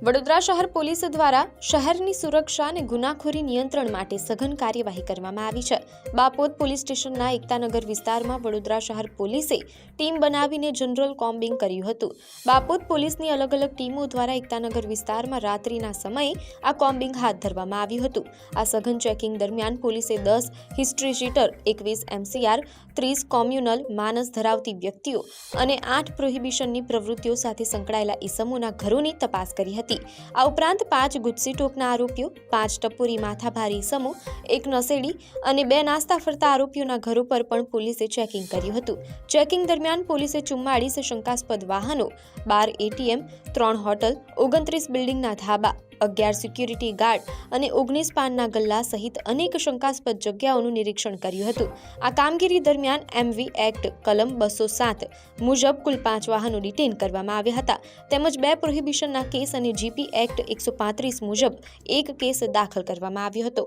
વડોદરા શહેર પોલીસ દ્વારા શહેરની સુરક્ષા અને ગુનાખોરી નિયંત્રણ માટે સઘન કાર્યવાહી કરવામાં આવી છે। બાપોદ પોલીસ સ્ટેશનના એકતાનગર વિસ્તારમાં વડોદરા શહેર પોલીસે ટીમ બનાવીને જનરલ કોમ્બિંગ કર્યું હતું। બાપોદ પોલીસની અલગ અલગ ટીમો દ્વારા એકતાનગર વિસ્તારમાં રાત્રિના સમયે આ કોમ્બિંગ હાથ ધરવામાં આવ્યું હતું। આ સઘન ચેકિંગ દરમિયાન પોલીસે 10 હિસ્ટ્રી શીટર, 21 MCR, 30 કોમ્યુનલ માનસ ધરાવતી વ્યક્તિઓ અને 8 પ્રોહિબિશનની પ્રવૃત્તિઓ સાથે સંકળાયેલા ઈસમોના ઘરોની તપાસ કરી હતી। આ ઉપરાંત 5 ગુજસી ટોકના આરોપીઓ, 5 ટપોરી માથાભારી ઈસમો, 1 નશેડી અને 2 નાસ્તા ફરતા આરોપીઓના ઘરો પર પણ પોલીસે ચેકિંગ કર્યું હતું। ચેકિંગ દરમિયાન પોલીસે 44 શંકાસ્પદ વાહનો, 12 ATM, 3 હોટલ, 29 બિલ્ડિંગના ધાબા, 11 સિક્યુરિટી ગાર્ડ અને 19 પાનના ગલ્લા સહિત અનેક શંકાસ્પદ જગ્યાઓનું નિરીક્ષણ કર્યું હતું। આ કામગીરી દરમિયાન MV એક્ટ કલમ 207 મુજબ કુલ 5 વાહનો ડિટેન કરવામાં આવ્યા હતા, તેમજ 2 પ્રોહિબિશનના કેસ અને GP એક્ટ 135 મુજબ 1 કેસ દાખલ કરવામાં આવ્યો હતો।